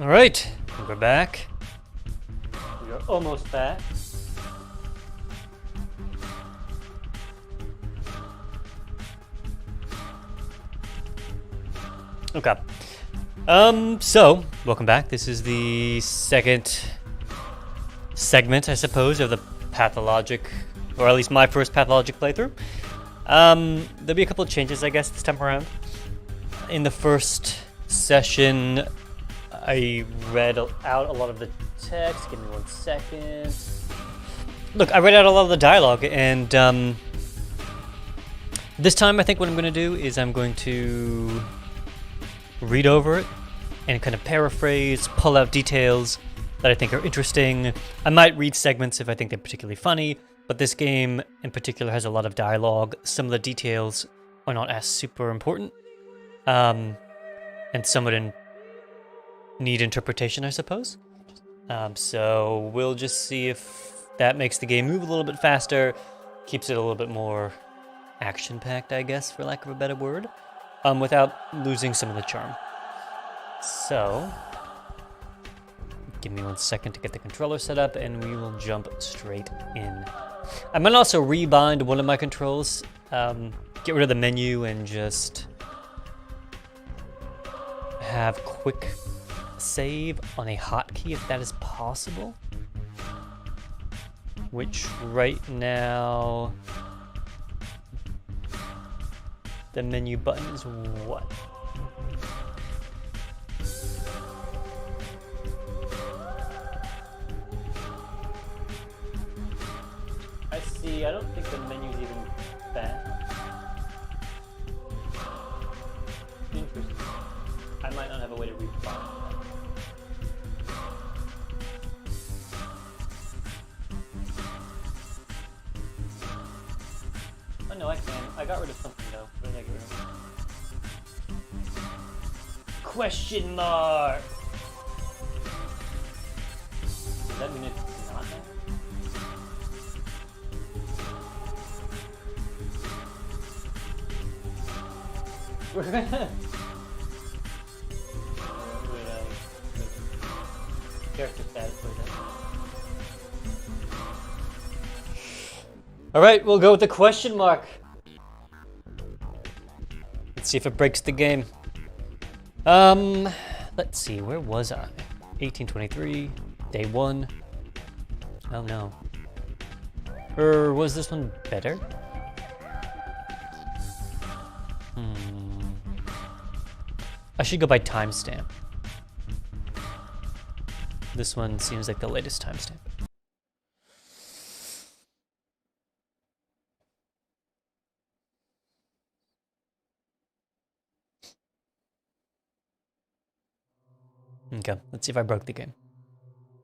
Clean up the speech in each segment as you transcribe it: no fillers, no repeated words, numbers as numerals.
All right, we're back. We are almost back. Okay. So welcome back. This is the second segment, I suppose, of the pathologic, or at least my first pathologic playthrough. There'll be a couple of changes, I guess, this time around. In the first session, I read out a lot of the text. Give me 1 second. Look, I read out a lot of the dialogue, and this time I think what I'm going to do is I'm going to read over it and kind of paraphrase, pull out details that I think are interesting. I might read segments if I think they're particularly funny, but this game in particular has a lot of dialogue. Some of the details are not as super important, and some would need interpretation, I suppose. So we'll just see if that makes the game move a little bit faster, keeps it a little bit more action-packed, I guess, for lack of a better word, without losing some of the charm. So, give me 1 second to get the controller set up, and we will jump straight in. I might also rebind one of my controls, get rid of the menu, and just have quick save on a hotkey if that is possible. Which right now, the menu button is what? I see, I don't think the menu's even back. Interesting. I might not have a way to refind that. Oh no, I can. I got rid of something though. What did I get rid of? Question mark! Does that mean it's not there? We're gonna... Character status for that. Alright, we'll go with the question mark. Let's see if it breaks the game. Let's see, where was I? 1823, day 1. Oh no. Or was this one better? I should go by timestamp. This one seems like the latest timestamp. Okay, let's see if I broke the game.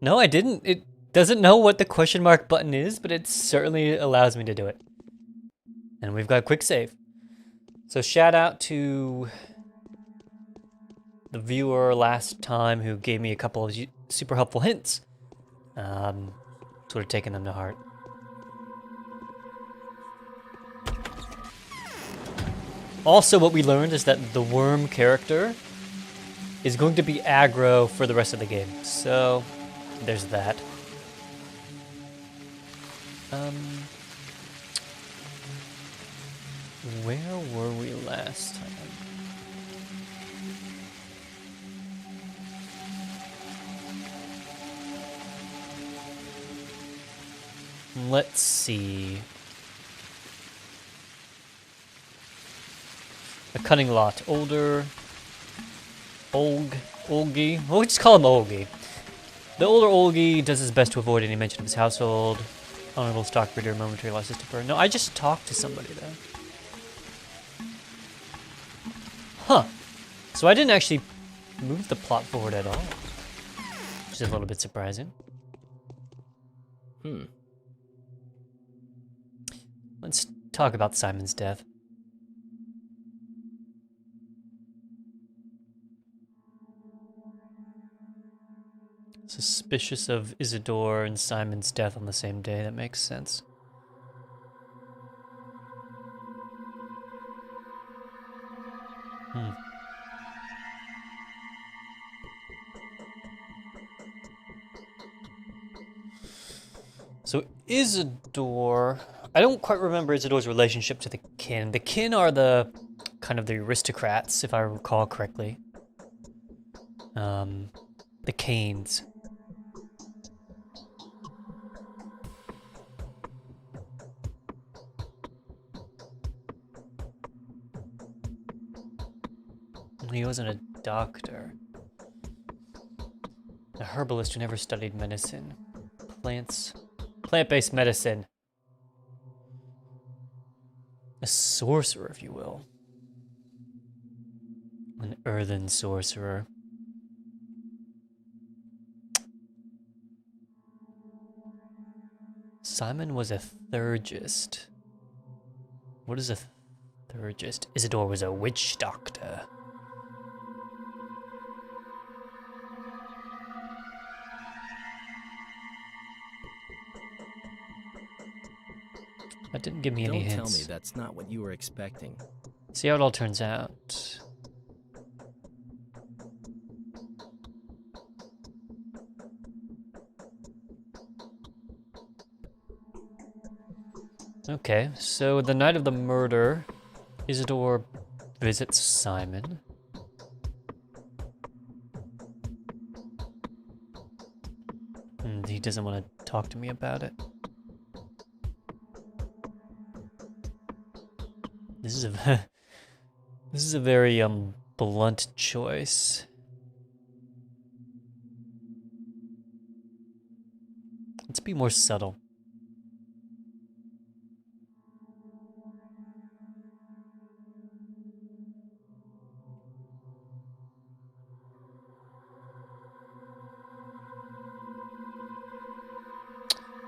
No, I didn't. It doesn't know what the question mark button is, but it certainly allows me to do it. And we've got quick save. So shout out to the viewer last time who gave me a couple of super helpful hints. Sort of taking them to heart. Also, what we learned is that the worm character is going to be aggro for the rest of the game. So, there's that. Where were we last time? Let's see. A cunning lot. Older. Olgi. We'll just call him Olgi. The older Olgi does his best to avoid any mention of his household. Honorable stock breeder, momentary loss to burn. No, I just talked to somebody there. Huh. So I didn't actually move the plot forward at all. Which is a little bit surprising. Let's talk about Simon's death. Suspicious of Isidore and Simon's death on the same day. That makes sense. So Isidore, I don't quite remember Isidore's relationship to the kin. The kin are the kind of the aristocrats, if I recall correctly. The Canes. He wasn't a doctor. A herbalist who never studied medicine. Plant-based medicine. A sorcerer, if you will. An earthen sorcerer. Simon was a theurgist. What is a theurgist? Isidore was a witch doctor. That didn't give me any hints. Don't tell me that's not what you were expecting. See how it all turns out. Okay, so the night of the murder, Isidore visits Simon. And he doesn't want to talk to me about it. This is a very blunt choice. Let's be more subtle.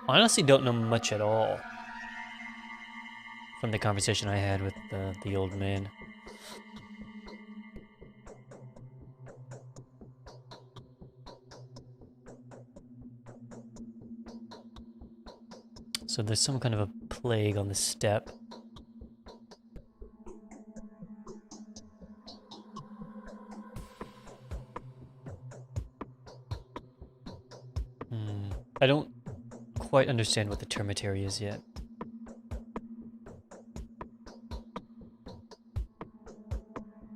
I honestly don't know much at all from the conversation I had with the old man. So there's some kind of a plague on the steppe. I don't quite understand what the termitary is yet.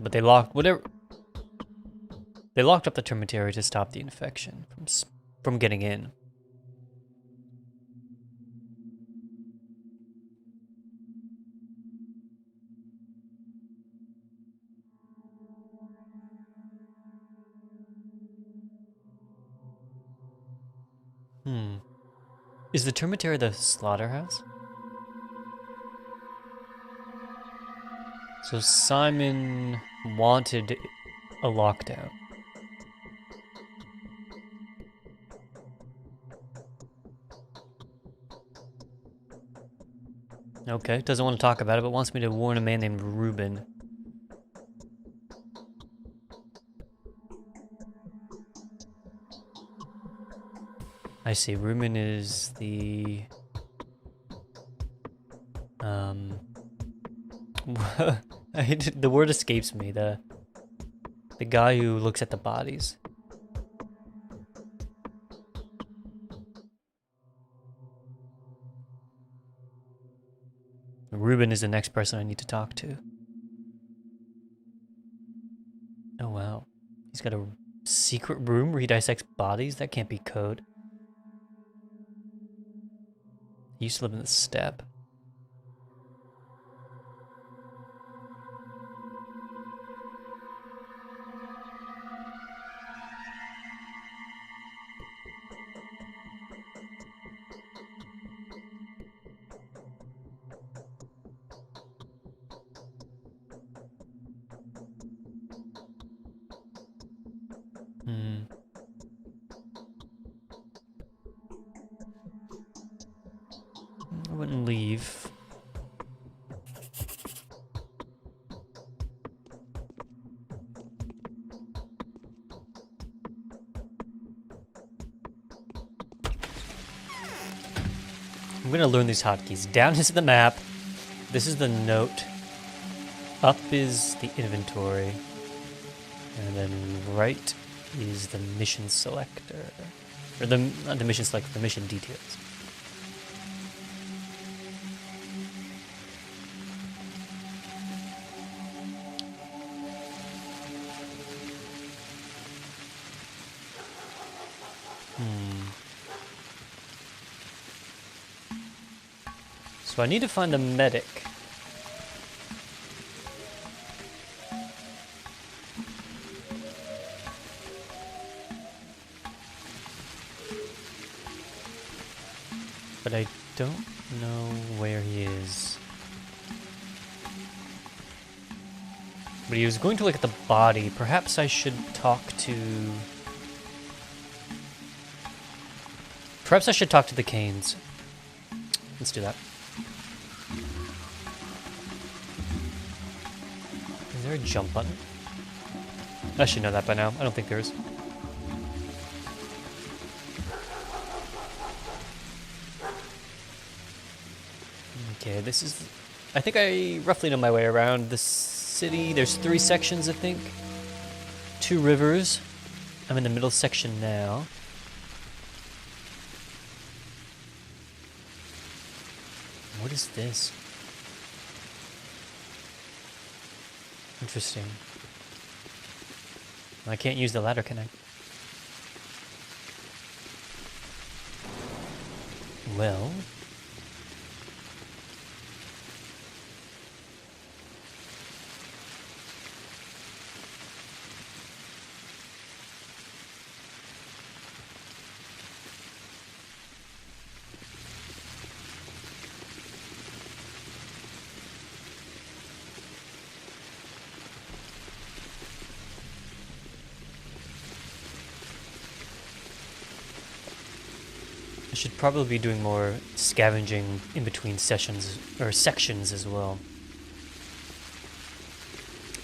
But they locked up the termitary to stop the infection from getting in. Is the termitary the slaughterhouse? So Simon wanted a lockdown. Okay, doesn't want to talk about it, but wants me to warn a man named Reuben. I see, Reuben is the... the word escapes me, the guy who looks at the bodies. Reuben is the next person I need to talk to. Oh wow. He's got a secret room where he dissects bodies? That can't be code. He used to live in the steppe. I wouldn't leave. I'm gonna learn these hotkeys. Down is the map. This is the note. Up is the inventory. And then right is the mission selector. Or not the mission selector, the mission details. So I need to find the medic. But I don't know where he is. But he was going to look at the body. Perhaps I should talk to... Perhaps I should talk to the Canes. Let's do that. Is there a jump button? I should know that by now. I don't think there is. Okay, this is... I think I roughly know my way around the city. There's 3 sections, I think. 2 rivers. I'm in the middle section now. What is this? Interesting. I can't use the ladder, can I? Well... I should probably be doing more scavenging in between sessions, or sections as well.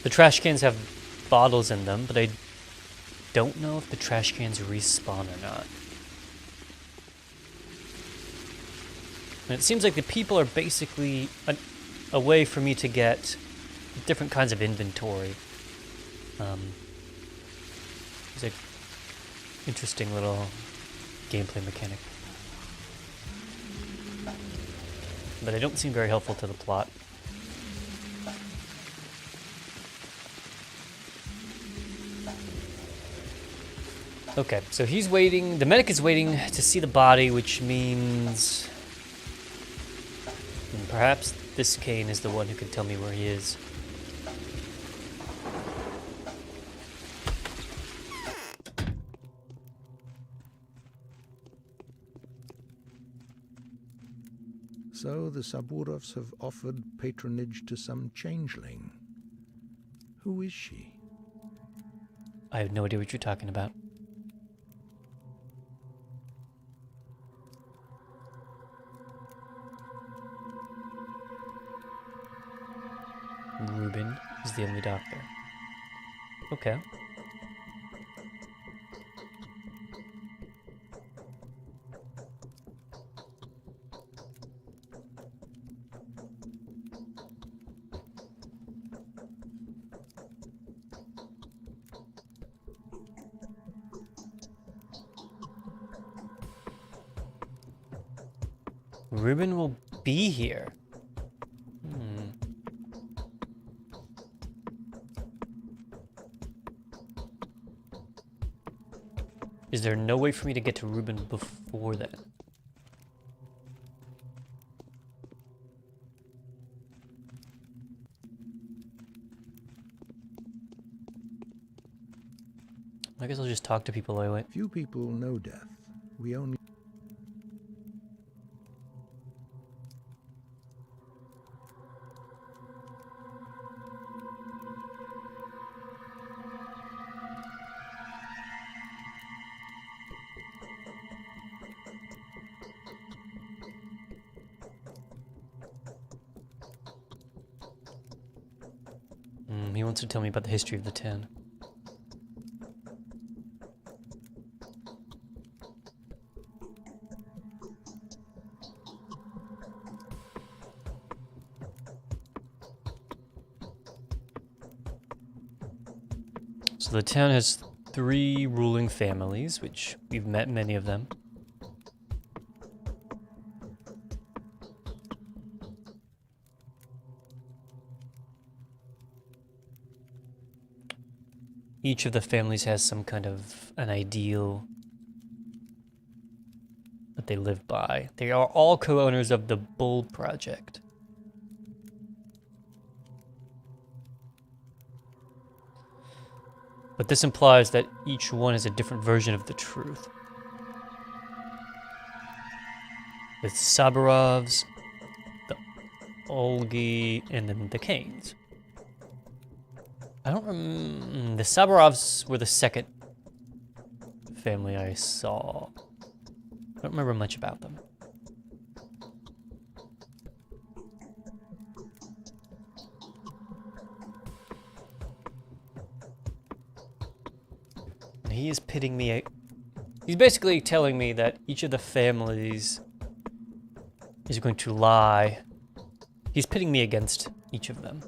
The trash cans have bottles in them, but I don't know if the trash cans respawn or not. And it seems like the people are basically a way for me to get different kinds of inventory. It's an interesting little gameplay mechanic. But they don't seem very helpful to the plot. Okay, so he's waiting. The medic is waiting to see the body, which means... perhaps this Kane is the one who can tell me where he is. So the Saburovs have offered patronage to some changeling. Who is she? I have no idea what you're talking about. Ruben is the only doctor. Okay. Ruben will be here. Is there no way for me to get to Ruben before then? I guess I'll just talk to people while I wait. Few people know death. We only... He wants to tell me about the history of the town. So the town has 3 ruling families, which we've met many of them. Each of the families has some kind of an ideal they live by. They are all co-owners of the Bull Project. But this implies that each one is a different version of the truth. The Saburovs, the Olgi, and then the Kanes. I don't remember. The Saburovs were the second family I saw. I don't remember much about them. And he is pitting me. He's basically telling me that each of the families is going to lie. He's pitting me against each of them.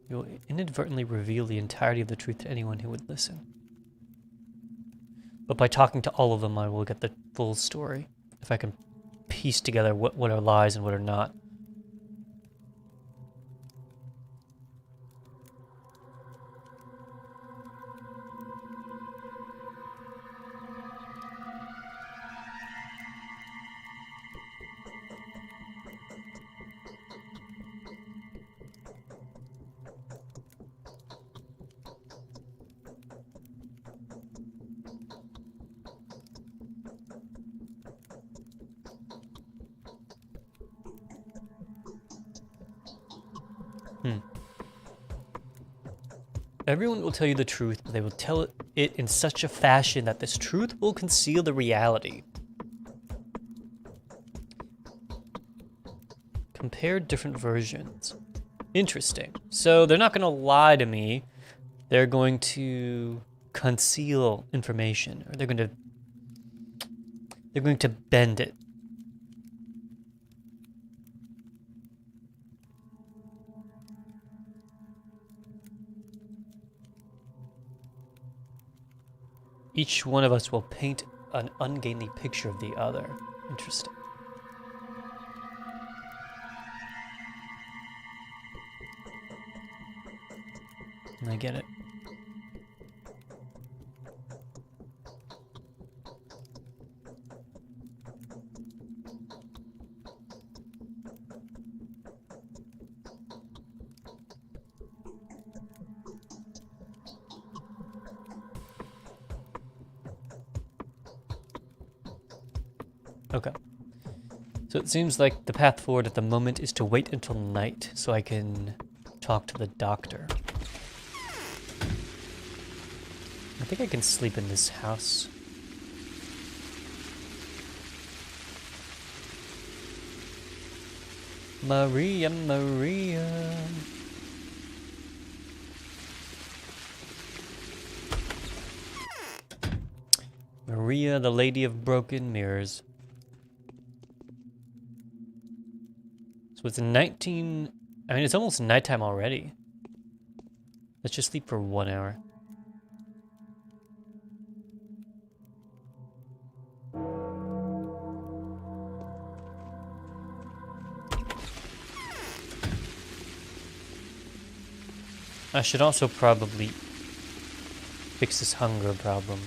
You'll inadvertently reveal the entirety of the truth to anyone who would listen. But by talking to all of them, I will get the full story. If I can piece together what are lies and what are not. Everyone will tell you the truth, but they will tell it in such a fashion that this truth will conceal the reality. Compare different versions. Interesting. So they're not going to lie to me. They're going to conceal information, or they're going to bend it. Each one of us will paint an ungainly picture of the other. Interesting. I get it. Okay. So it seems like the path forward at the moment is to wait until night so I can talk to the doctor. I think I can sleep in this house. Maria, Maria. Maria, the Lady of Broken Mirrors. So it's 19... I mean, it's almost nighttime already. Let's just sleep for 1 hour. I should also probably fix this hunger problem.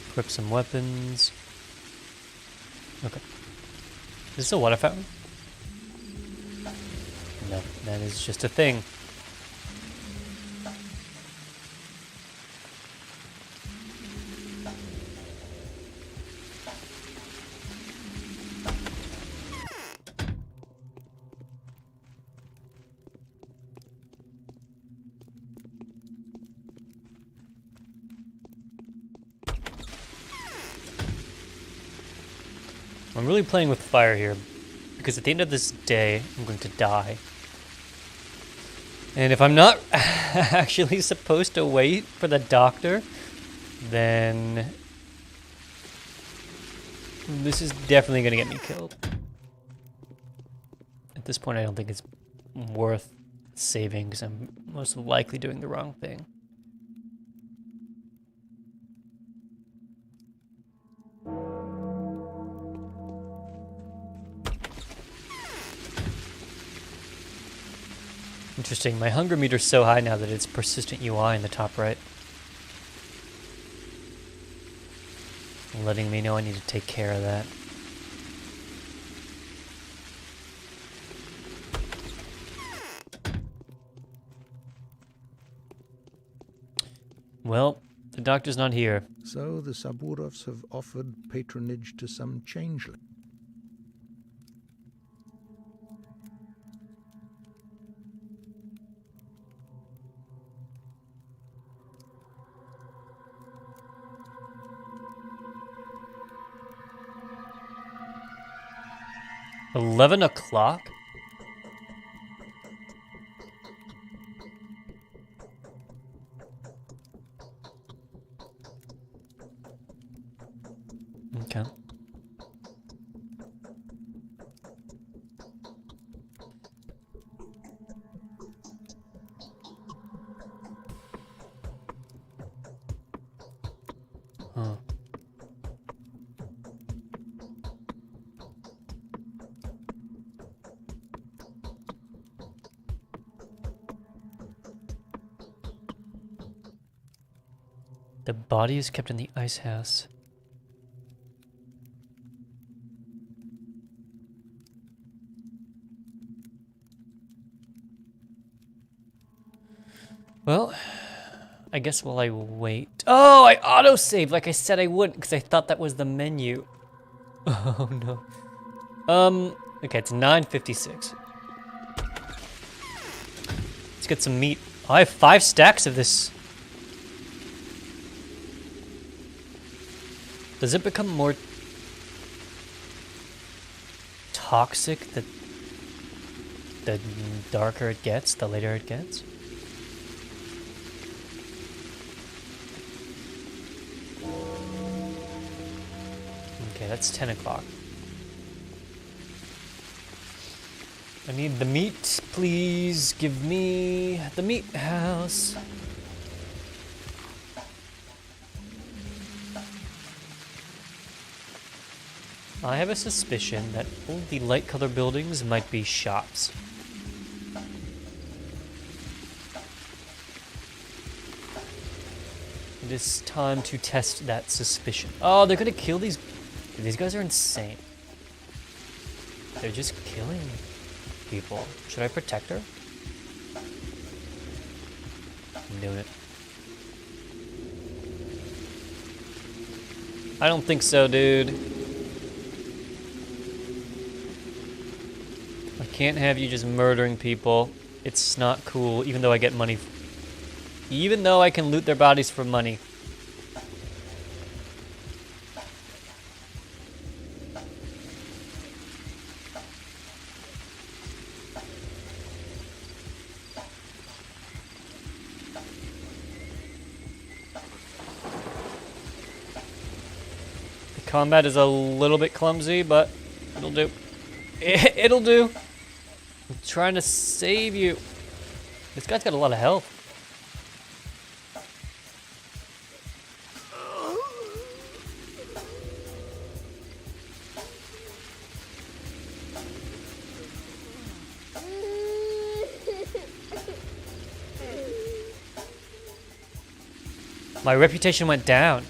Equip some weapons. Okay. Is this a water fountain? No, that is just a thing. I'm really playing with fire here, because at the end of this day, I'm going to die. And if I'm not actually supposed to wait for the doctor, then this is definitely going to get me killed. At this point, I don't think it's worth saving because I'm most likely doing the wrong thing. Interesting, my hunger meter's so high now that it's persistent UI in the top right. Letting me know I need to take care of that. Well, the doctor's not here. So the Saburovs have offered patronage to some changeling. $11 o'clock? Okay. Huh. The body is kept in the ice house. Well, I guess while I wait... Oh, I auto-saved like I said I would because I thought that was the menu. Oh, no. Okay, it's 9:56. Let's get some meat. Oh, I have 5 stacks of this. Does it become more toxic the darker it gets, the later it gets? Okay, that's 10 o'clock. I need the meat, please. Give me the meat house. I have a suspicion that all the light color buildings might be shops. It is time to test that suspicion. Oh, they're gonna kill these. These guys are insane. They're just killing people. Should I protect her? I'm doing it. I don't think so, dude. I can't have you just murdering people. It's not cool, even though I get money. Even though I can loot their bodies for money. The combat is a little bit clumsy, but it'll do. It'll do. I'm trying to save you. This guy's got a lot of health. My reputation went down.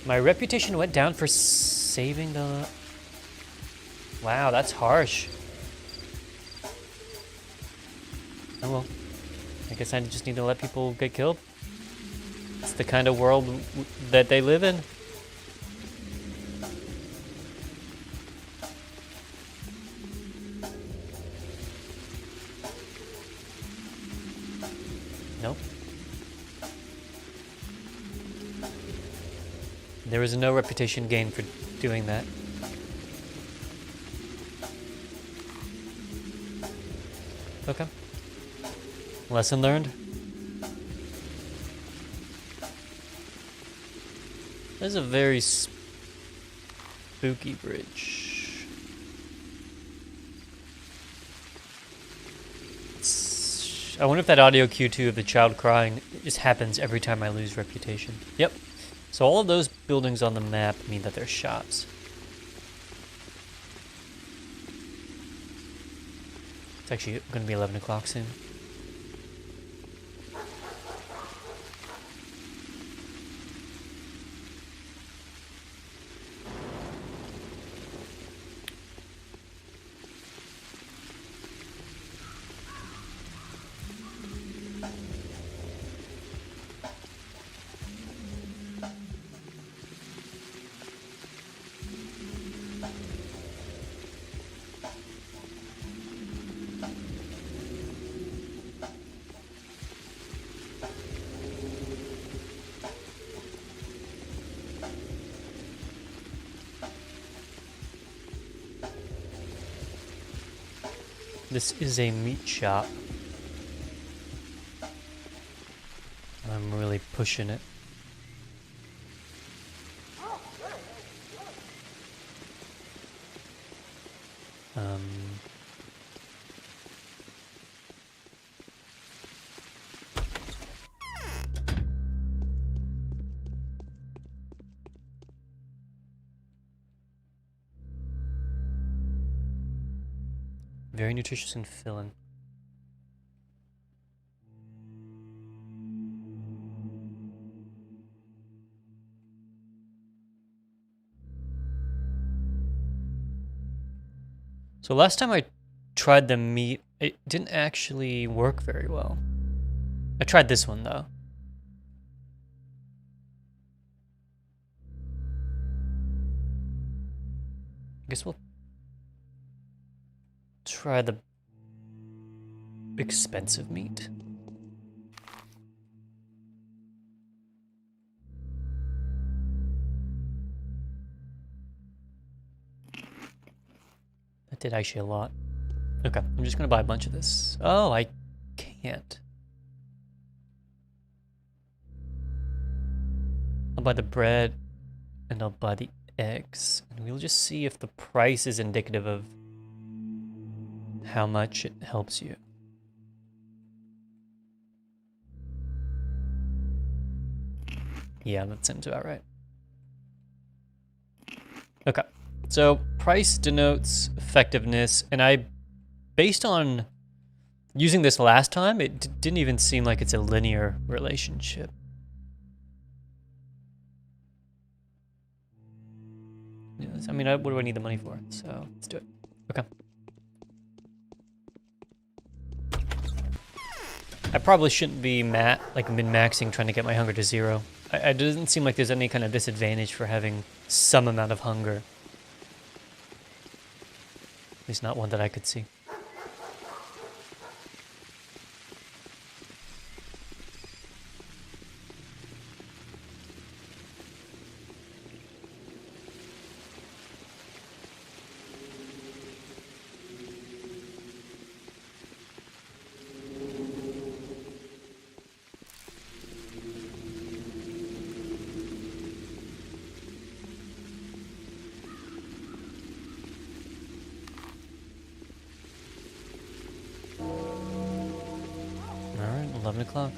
My reputation went down for saving the... Wow, that's harsh. Oh well. I guess I just need to let people get killed. It's the kind of world that they live in. Nope. There was no reputation gain for doing that. Okay. Lesson learned. There's a very spooky bridge. I wonder if that audio cue too of the child crying just happens every time I lose reputation. Yep. So all of those buildings on the map mean that they're shops. It's actually going to be 11 o'clock soon. This is a meat shop. I'm really pushing it. Very nutritious and filling. So last time I tried the meat, it didn't actually work very well. I tried this one though. I guess we'll try the expensive meat. That did actually a lot. Okay, I'm just gonna buy a bunch of this. Oh, I can't. I'll buy the bread and I'll buy the eggs. And we'll just see if the price is indicative of how much it helps you. Yeah, that seems about right. Okay, so price denotes effectiveness, and based on using this last time, it didn't even seem like it's a linear relationship. Yes, I mean, what do I need the money for? So let's do it. Okay. I probably shouldn't be min-maxing trying to get my hunger to 0. It doesn't seem like there's any kind of disadvantage for having some amount of hunger. At least not one that I could see. Alright, 11 o'clock.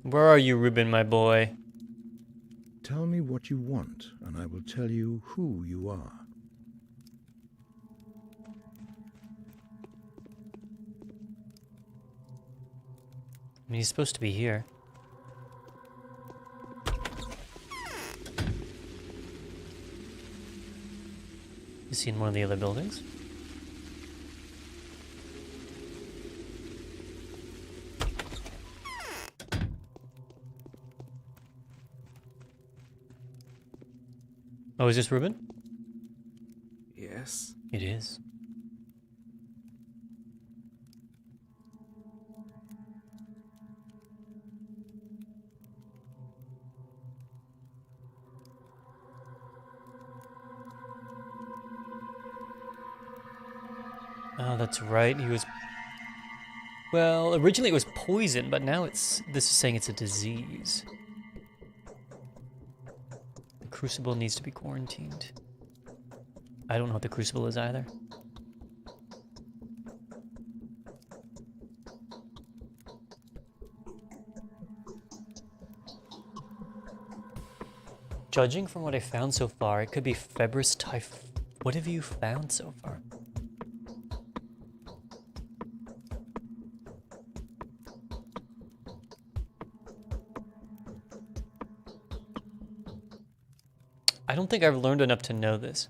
Where are you, Reuben, my boy? Tell me what you want, and I will tell you who you are. I mean, he's supposed to be here. Is he in one of the other buildings? Oh, is this Reuben? Yes. It is. Oh, that's right. He was. Well, originally it was poison, but now this is saying it's a disease. The crucible needs to be quarantined. I don't know what the crucible is either. Judging from what I found so far, it could be Febris typh. What have you found so far? I don't think I've learned enough to know this.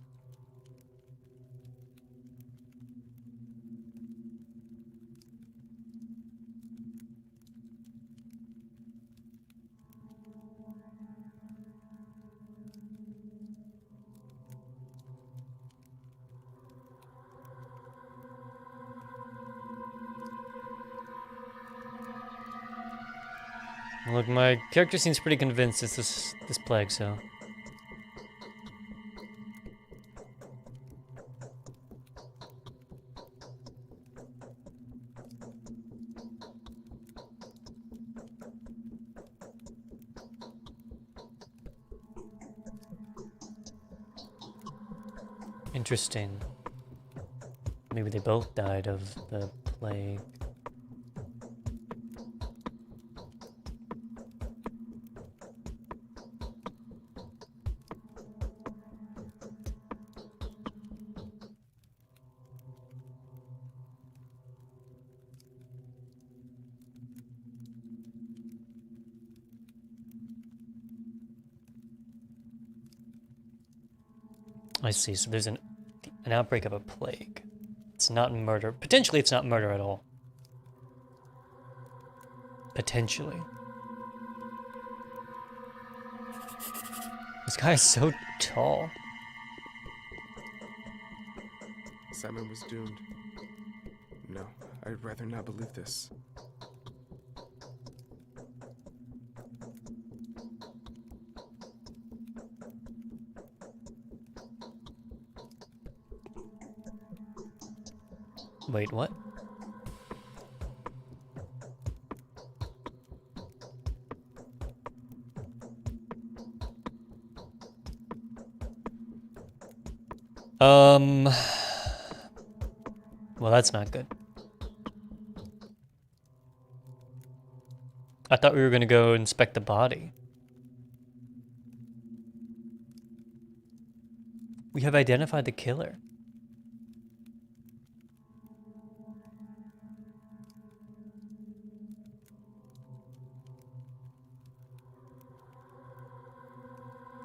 Look, my character seems pretty convinced it's this plague, so. Interesting. Maybe they both died of the plague. I see, so there's an outbreak of a plague. It's not murder. Potentially it's not murder at all. Potentially. This guy is so tall. Simon was doomed. No, I'd rather not believe this. Wait, what? Well, that's not good. I thought we were gonna go inspect the body. We have identified the killer.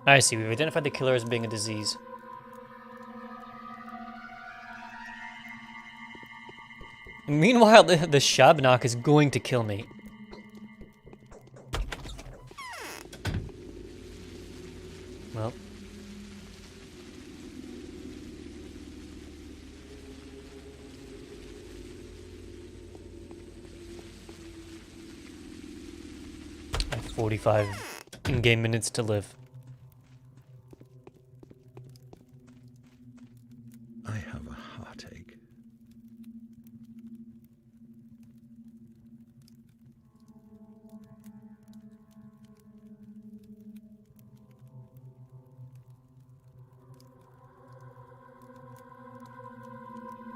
I see, we've identified the killer as being a disease. Meanwhile, the Shabnak is going to kill me. Well. I have 45 in-game minutes to live. I have a heartache.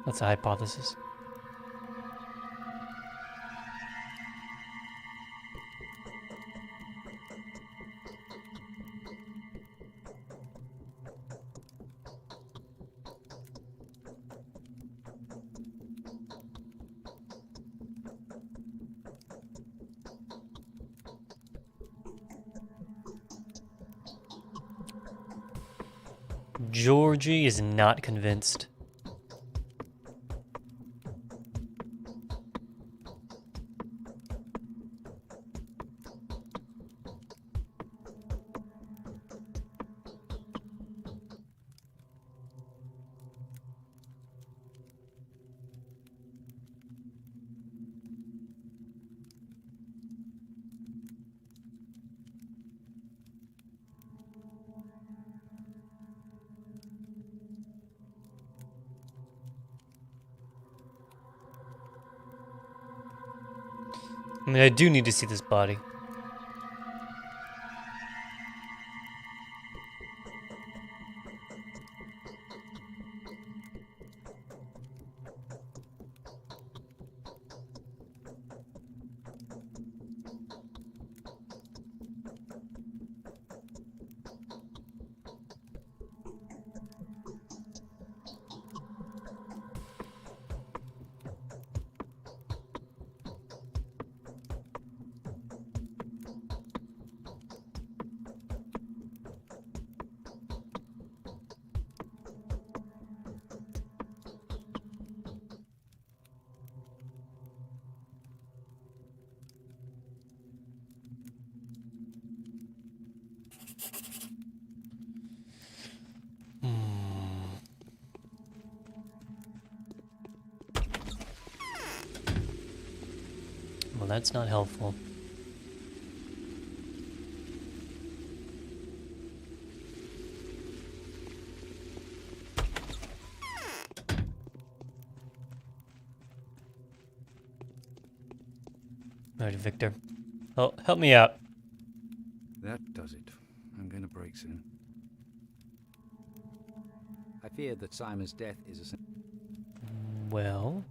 That's a hypothesis. Georgie is not convinced. I mean, I do need to see this body. Well, that's not helpful. Alright, Victor. Oh, help me out. That does it. I'm going to break soon. I fear that Simon's death is a... Well...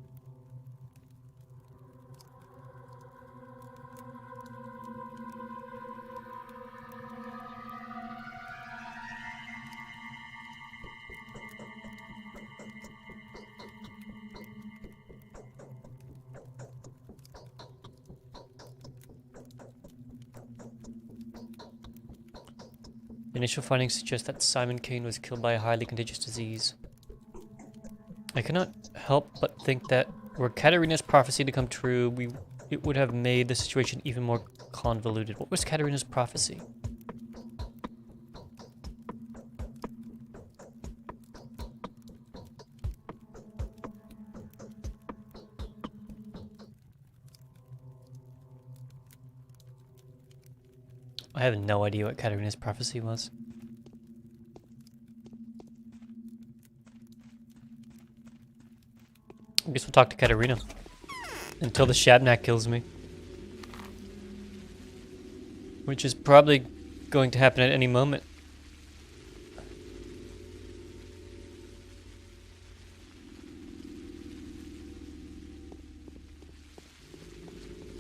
Initial findings suggest that Simon Kane was killed by a highly contagious disease. I cannot help but think that were Katerina's prophecy to come true, it would have made the situation even more convoluted. What was Katerina's prophecy? I have no idea what Katerina's prophecy was. I guess we'll talk to Katerina. Until the Shabnak kills me. Which is probably going to happen at any moment.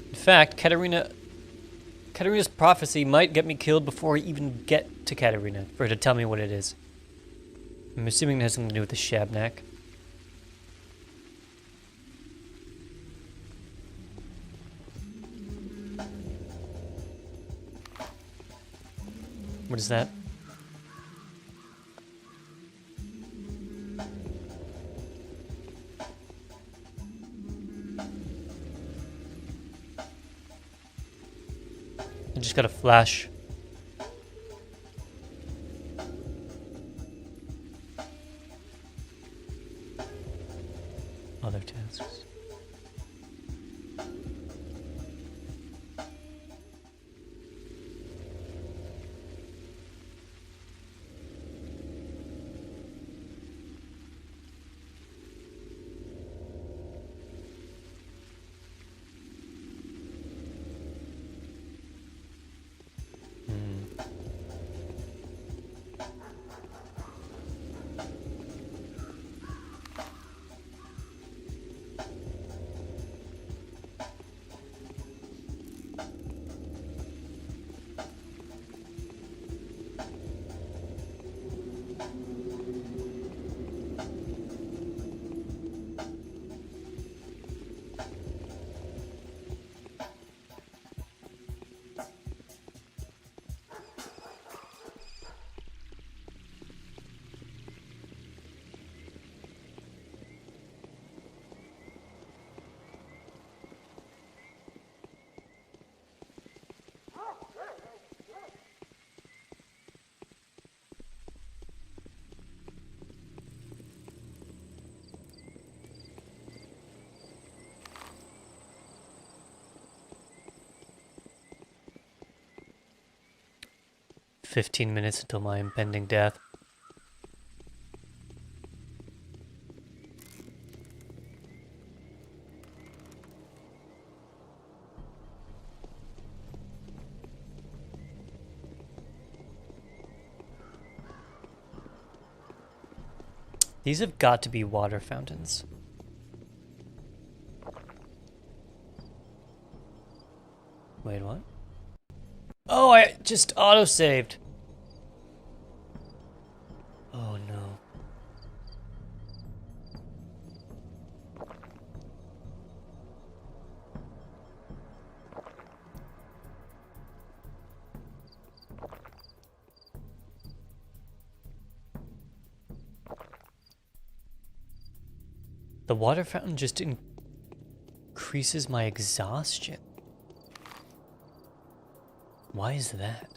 In fact, Katerina's prophecy might get me killed before I even get to Katerina, for her to tell me what it is. I'm assuming it has something to do with the Shabnak. What is that? I just got a flash. Other tasks. "15 minutes until my impending death." These have got to be water fountains. Wait, what? Oh, I just auto-saved. Oh no. The water fountain just increases my exhaustion. Why is that?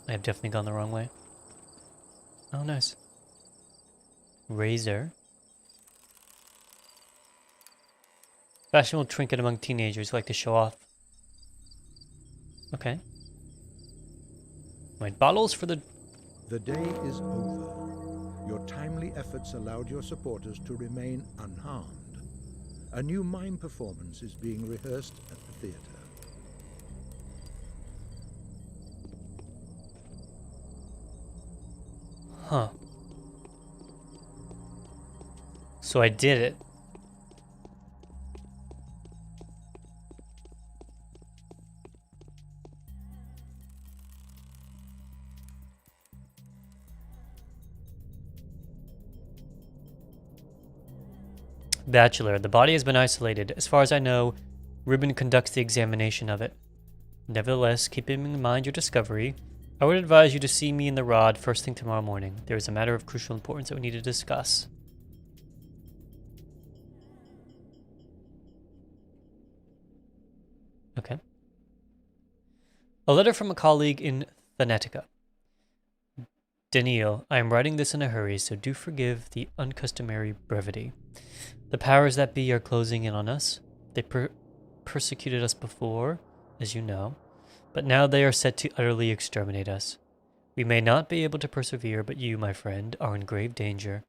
I have definitely gone the wrong way. Oh, nice. Razor. Fashionable trinket among teenagers who like to show off. Okay. Wait, bottles for the... The day is over. Your timely efforts allowed your supporters to remain unharmed. A new mime performance is being rehearsed at the theater. Huh. So I did it. Bachelor, the body has been isolated. As far as I know, Ribbon conducts the examination of it. Nevertheless, keeping in mind your discovery, I would advise you to see me in the rod first thing tomorrow morning. There is a matter of crucial importance that we need to discuss. Okay. A letter from a colleague in Phonetica. Daniel, I am writing this in a hurry, so do forgive the uncustomary brevity. The powers that be are closing in on us. They persecuted us before, as you know, but now they are set to utterly exterminate us. We may not be able to persevere, but you, my friend, are in grave danger.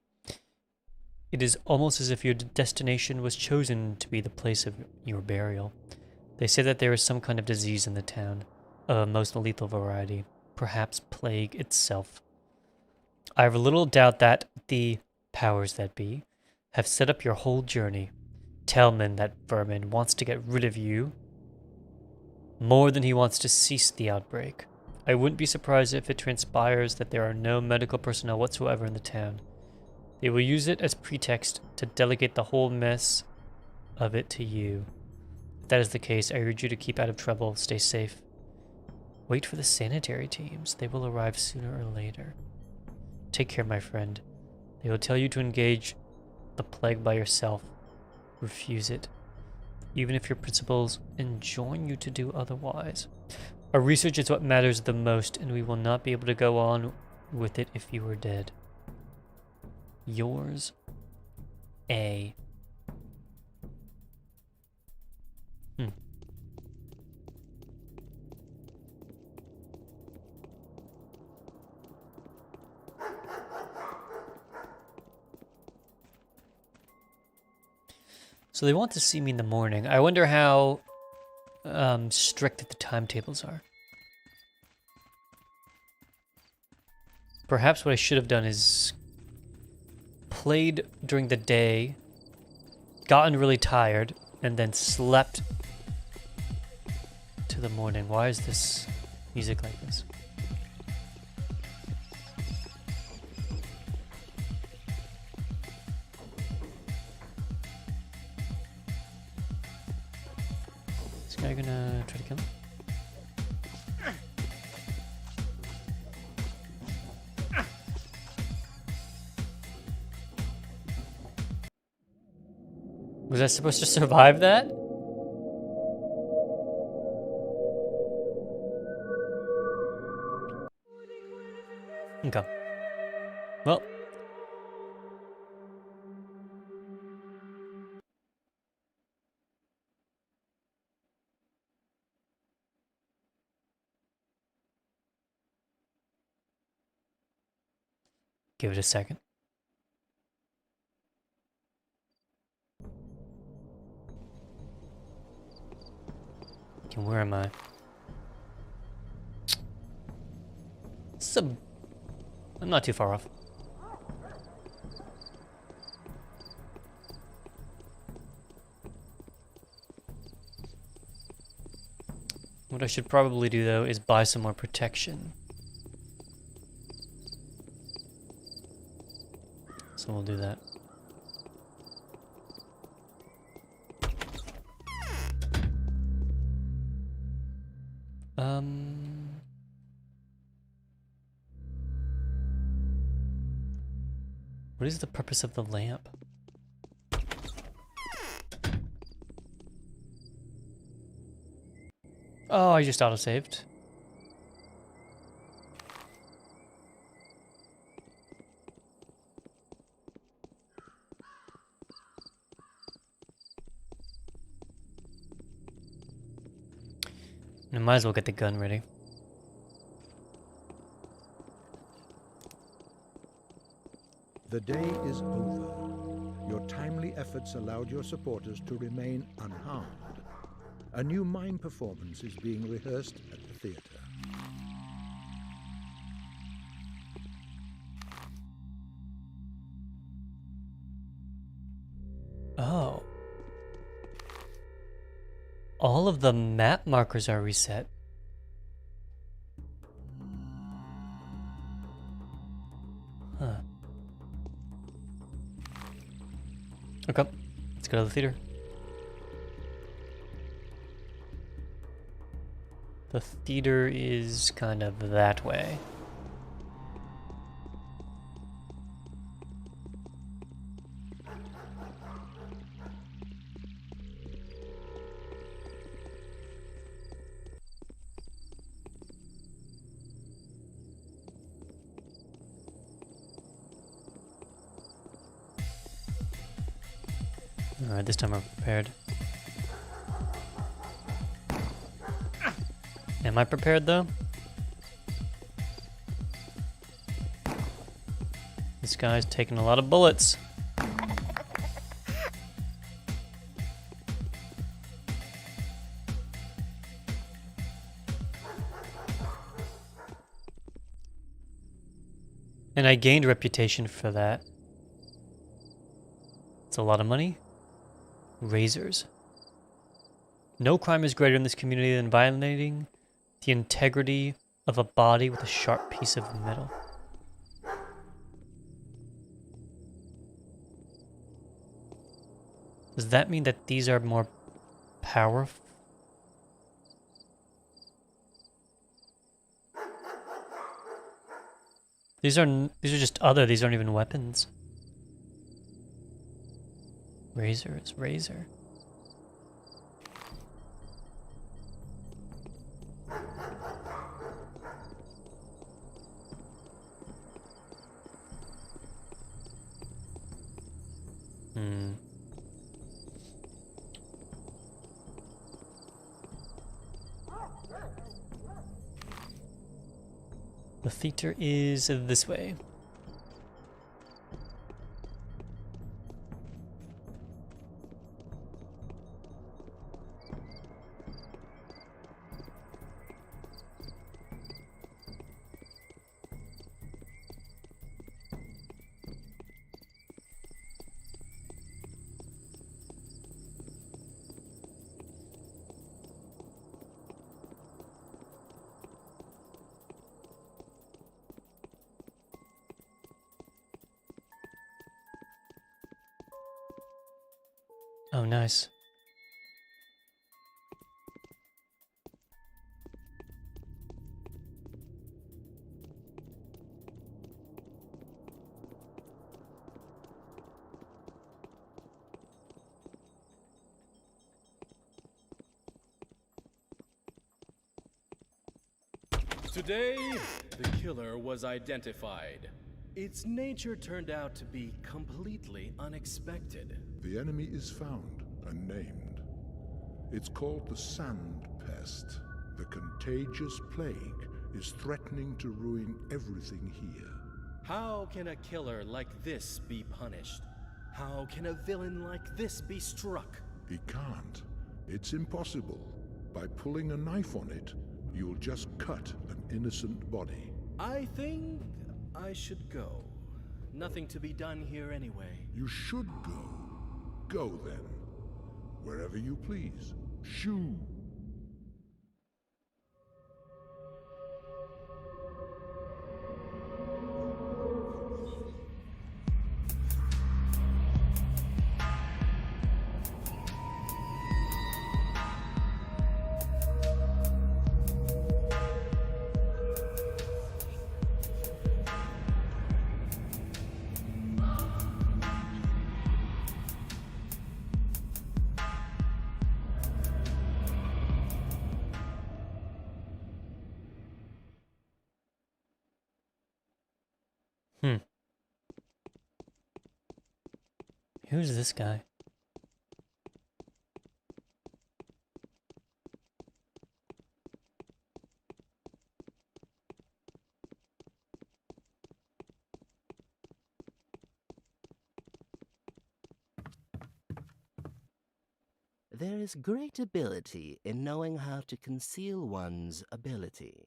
It is almost as if your destination was chosen to be the place of your burial. They say that there is some kind of disease in the town, of a most lethal variety, perhaps plague itself. I have little doubt that the powers that be have set up your whole journey. Telman, that vermin, wants to get rid of you more than he wants to cease the outbreak. I wouldn't be surprised if it transpires that there are no medical personnel whatsoever in the town. They will use it as pretext to delegate the whole mess of it to you. If that is the case, I urge you to keep out of trouble, stay safe. Wait for the sanitary teams. They will arrive sooner or later. Take care, my friend. They will tell you to engage the plague by yourself. Refuse it, even if your principles enjoin you to do otherwise. Our research is what matters the most, and we will not be able to go on with it if you are dead. Yours, A. So they want to see me in the morning. I wonder how strict the timetables are. Perhaps what I should have done is played during the day, gotten really tired, and then slept to the morning. Why is this music like this? Is this guy gonna try to kill him? Was I supposed to survive that? Okay. Well. Give it a second. Okay, where am I? I'm not too far off. What I should probably do, though, is buy some more protection. So we'll do that. What is the purpose of the lamp? Oh, I just auto-saved. I might as well get the gun ready. The day is over. Your timely efforts allowed your supporters to remain unharmed. A new mime performance is being rehearsed at the theater. Oh. All of the map markers are reset. Huh. Okay, let's go to the theater. The theater is kind of that way. Alright, this time I'm prepared. Am I prepared though? This guy's taking a lot of bullets. And I gained reputation for that. It's a lot of money. Razors. No crime is greater in this community than violating the integrity of a body with a sharp piece of metal. Does that mean that these are more powerful? These are just other, these aren't even weapons. Razors, razor. The theater is this way. Oh, nice. Today, the killer was identified. Its nature turned out to be completely unexpected. The enemy is found and named. It's called the Sand Pest. The contagious plague is threatening to ruin everything here. How can a killer like this be punished? How can a villain like this be struck? He can't. It's impossible. By pulling a knife on it, you'll just cut an innocent body. I think I should go. Nothing to be done here anyway. You should go. Go then. Wherever you please. Shoo! Who's this guy? There is great ability in knowing how to conceal one's ability.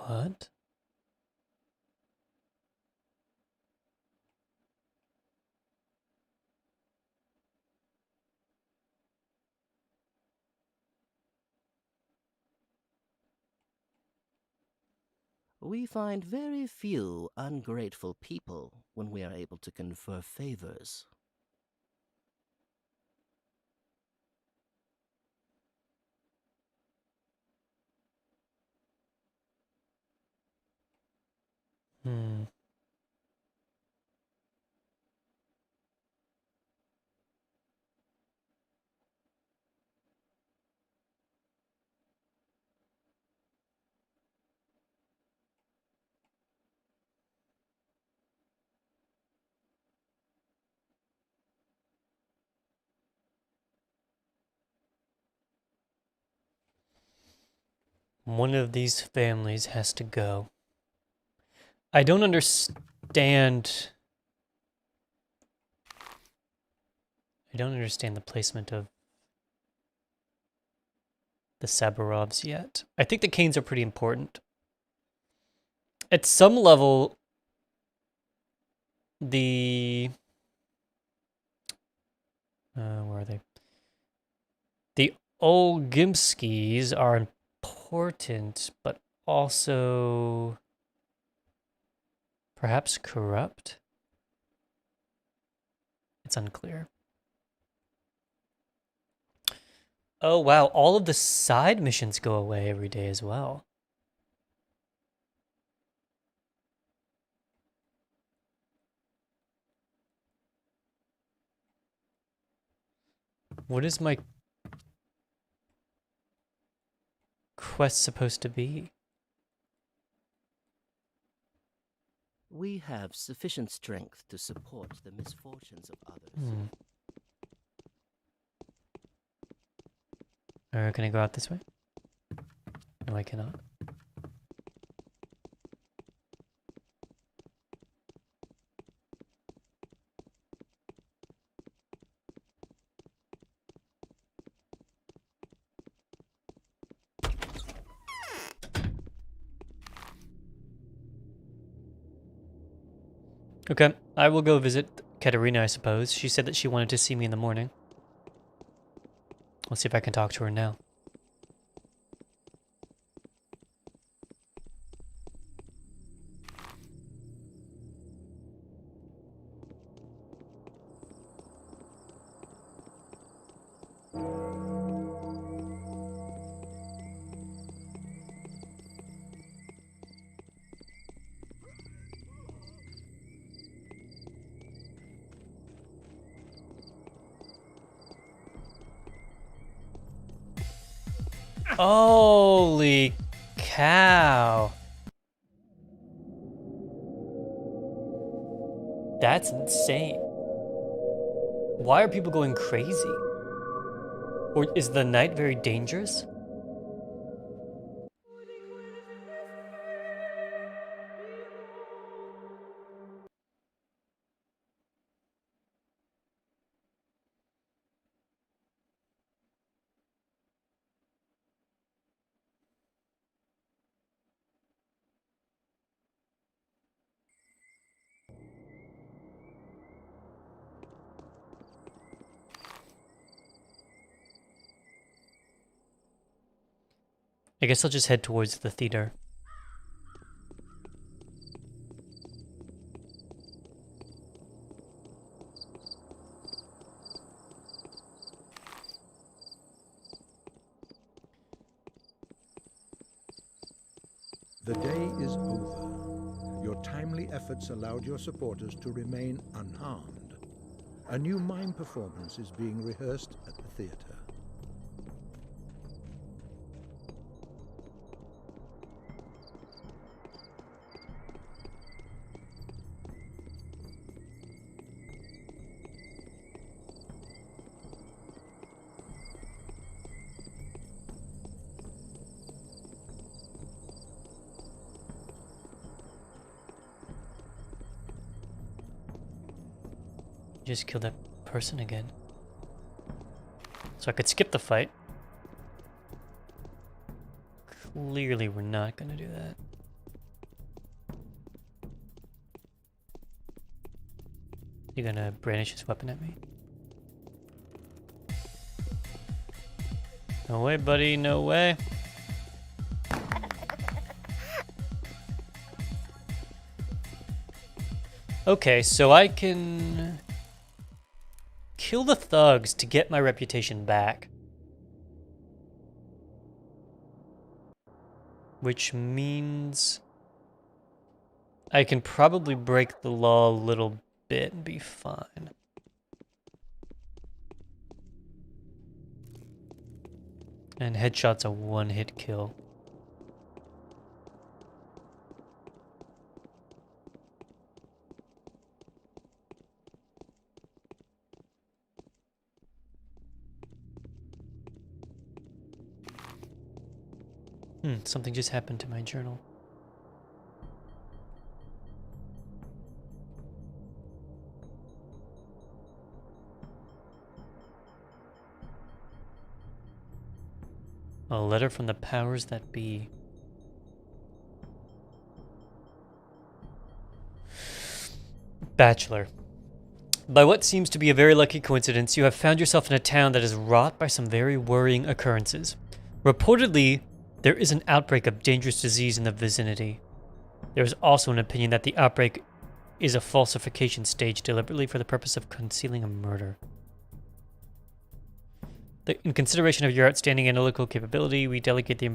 What? We find very few ungrateful people when we are able to confer favors. Hmm. One of these families has to go. I don't understand. I don't understand the placement of the Saburovs yet. I think the Kanes are pretty important. At some level, the where are they? The Olgimskis are important, but also perhaps corrupt? It's unclear. Oh wow, all of the side missions go away every day as well. What is my quest supposed to be? We have sufficient strength to support the misfortunes of others. Can I go out this way? No, I cannot. Okay, I will go visit Katerina, I suppose. She said that she wanted to see me in the morning. Let's see if I can talk to her now. Holy cow. That's insane. Why are people going crazy? Or is the night very dangerous? I guess I'll just head towards the theater. The day is over. Your timely efforts allowed your supporters to remain unharmed. A new mime performance is being rehearsed at the theater. Just kill that person again. So I could skip the fight. Clearly we're not gonna do that. You gonna brandish his weapon at me? No way, buddy, no way. Okay, so I can kill the thugs to get my reputation back. Which means I can probably break the law a little bit and be fine. And headshot's a one-hit kill. Something just happened to my journal. A letter from the powers that be. Bachelor. By what seems to be a very lucky coincidence, you have found yourself in a town that is wrought by some very worrying occurrences. Reportedly, there is an outbreak of dangerous disease in the vicinity. There is also an opinion that the outbreak is a falsification staged deliberately for the purpose of concealing a murder. In consideration of your outstanding analytical capability, we delegate the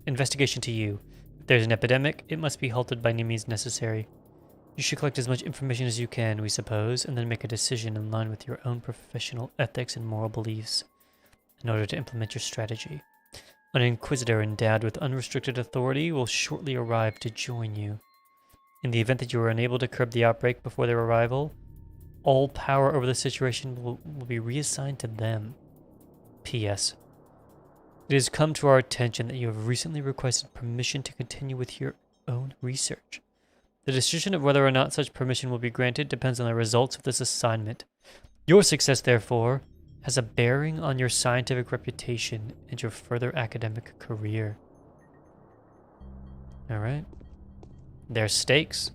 investigation to you. If there is an epidemic, it must be halted by any means necessary. You should collect as much information as you can, we suppose, and then make a decision in line with your own professional ethics and moral beliefs in order to implement your strategy. An inquisitor endowed with unrestricted authority will shortly arrive to join you. In the event that you are unable to curb the outbreak before their arrival, all power over the situation will be reassigned to them. P.S. It has come to our attention that you have recently requested permission to continue with your own research. The decision of whether or not such permission will be granted depends on the results of this assignment. Your success, therefore, has a bearing on your scientific reputation and your further academic career. Alright. There's stakes.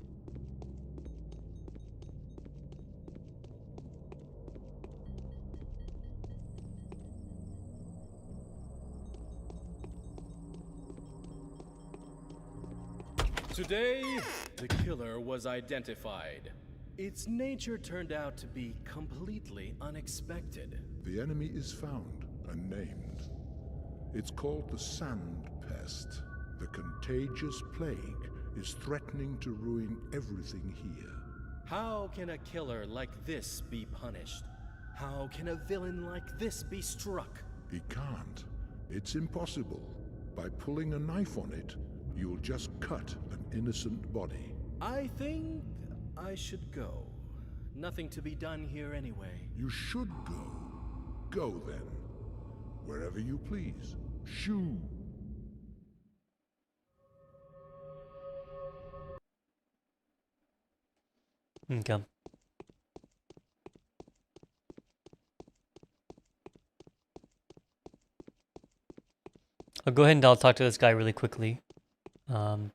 Today, the killer was identified. Its nature turned out to be completely unexpected. The enemy is found and named. It's called the Sand Pest. The contagious plague is threatening to ruin everything here. How can a killer like this be punished? How can a villain like this be struck? He can't. It's impossible. by pulling a knife on it, you'll just cut an innocent body. I think I should go. Nothing to be done here anyway. You should go. Go then. Wherever you please. Shoo! Okay. I'll go ahead and I'll talk to this guy really quickly.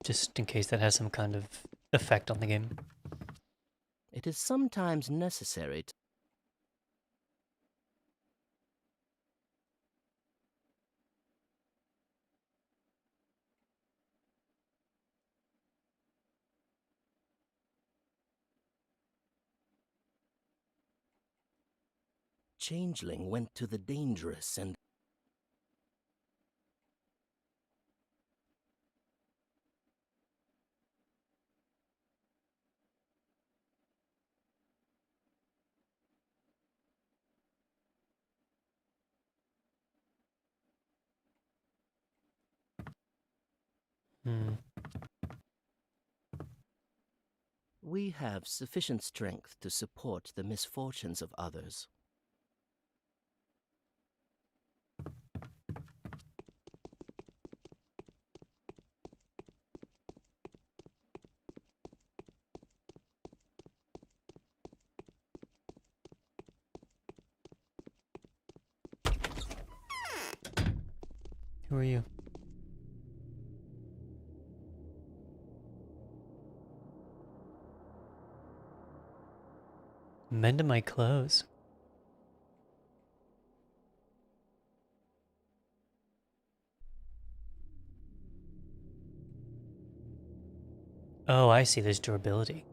Just in case that has some kind of effect on the game. It is sometimes necessary to Changeling went to the dangerous and Hmm. we have sufficient strength to support the misfortunes of others. Who are you? Mending my clothes. Oh, I see. There's durability.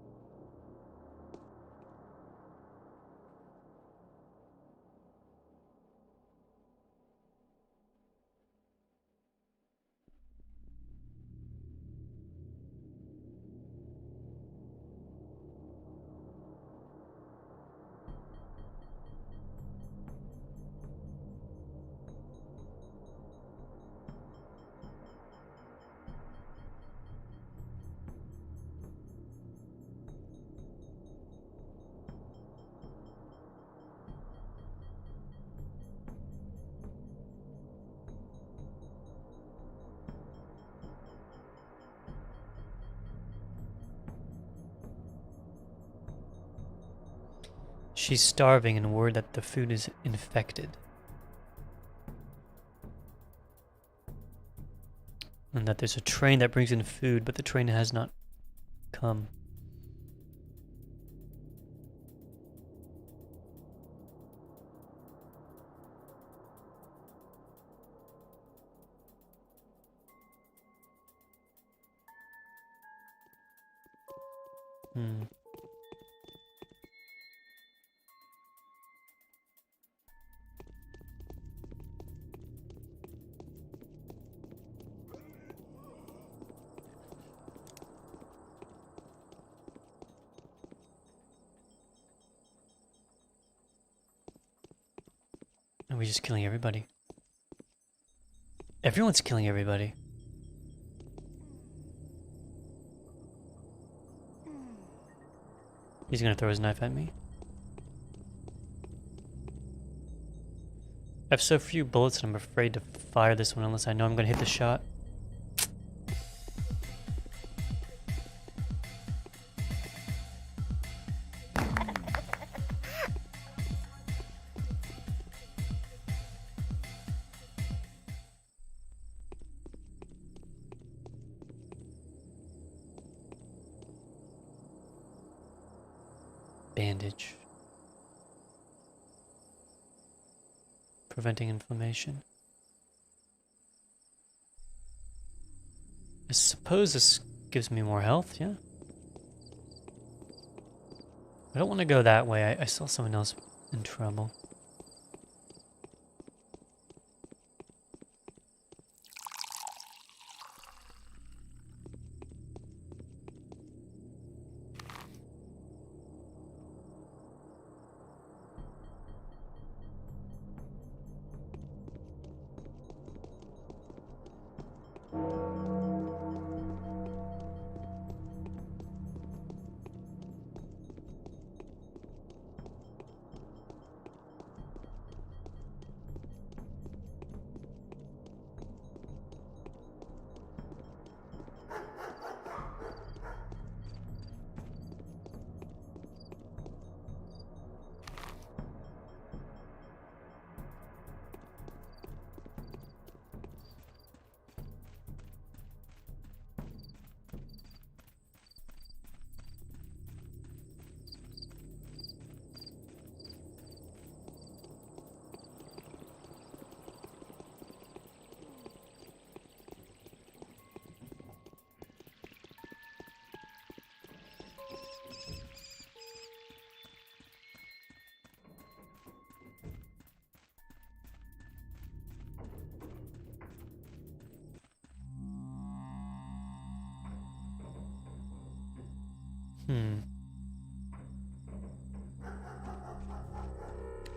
She's starving and worried that the food is infected. And that there's a train that brings in food, but the train has not come. Hmm. Are we just killing everybody? Everyone's killing everybody. He's gonna throw his knife at me. I have so few bullets and I'm afraid to fire this one unless I know I'm gonna hit the shot. Bandage. Preventing inflammation. I suppose this gives me more health, yeah? I don't want to go that way. I saw someone else in trouble. I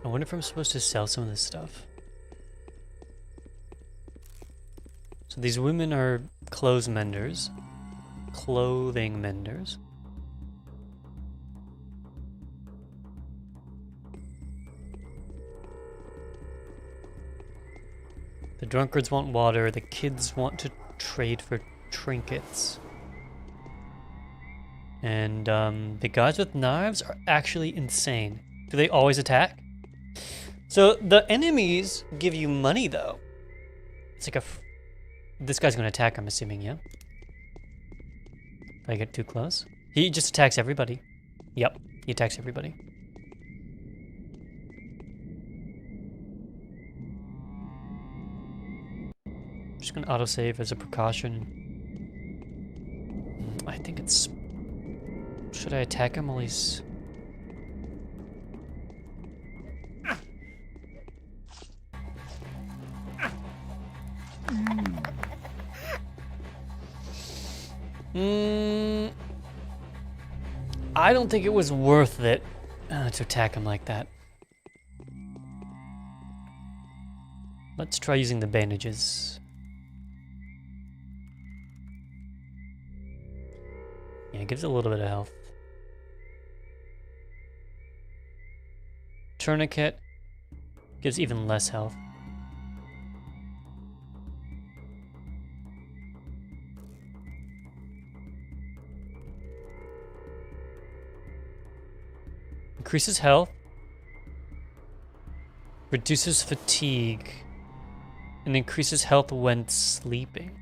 wonder if I'm supposed to sell some of this stuff. So these women are clothes menders. Clothing menders. The drunkards want water, the kids want to trade for trinkets. And the guys with knives are actually insane. Do they always attack? So the enemies give you money though. It's like this guy's gonna attack, I'm assuming, yeah? If I get too close? He just attacks everybody. Yep, he attacks everybody. I'm just gonna autosave as a precaution. I think it's... Should I attack him while he's... I don't think it was worth it to attack him like that. Let's try using the bandages. Yeah, it gives a little bit of health. Tourniquet gives even less health. Increases health, reduces fatigue, and increases health when sleeping.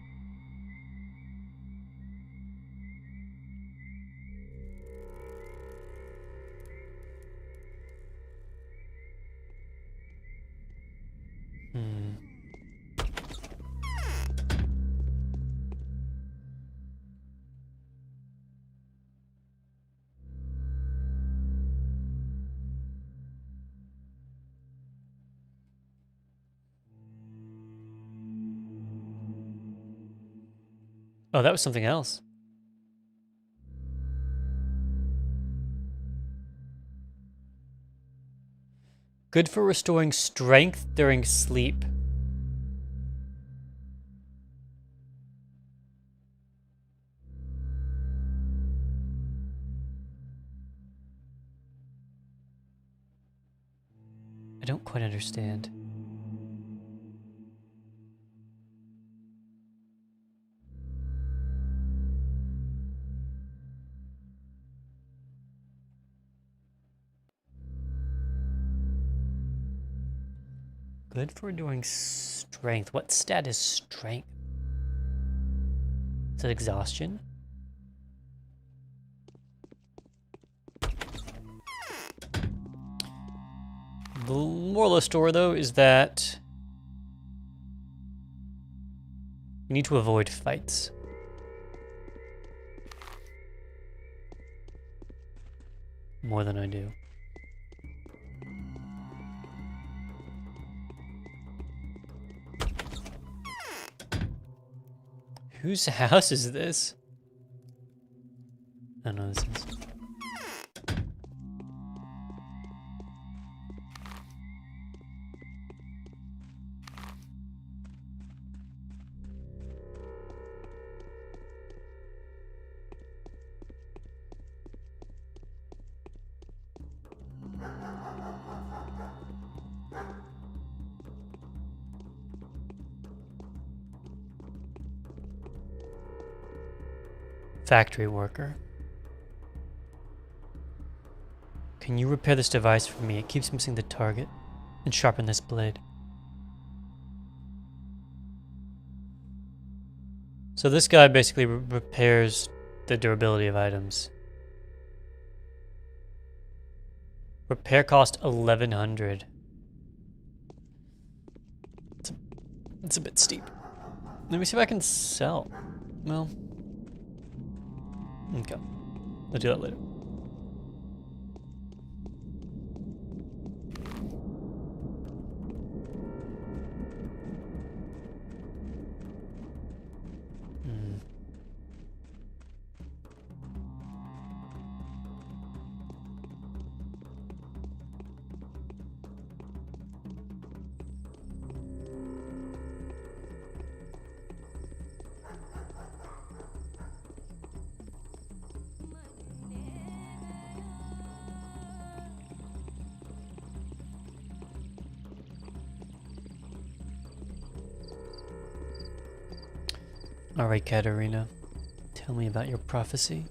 Oh, that was something else. Good for restoring strength during sleep. I don't quite understand. Good for doing strength. What stat is strength? Is that exhaustion? The moral of the story, though, is that you need to avoid fights. More than I do. Whose house is this? I don't know this is. Factory worker. Can you repair this device for me? It keeps missing the target. And sharpen this blade. So this guy basically repairs the durability of items. Repair cost 1100. It's a bit steep. Let me see if I can sell. Well, okay. I'll do that later. Alright, Katerina. Tell me about your prophecy.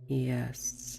Yes.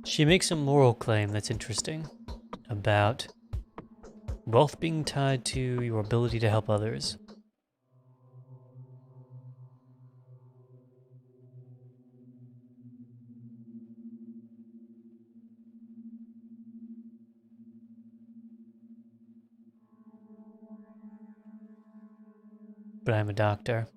She makes a moral claim that's interesting about wealth being tied to your ability to help others. But I'm a doctor.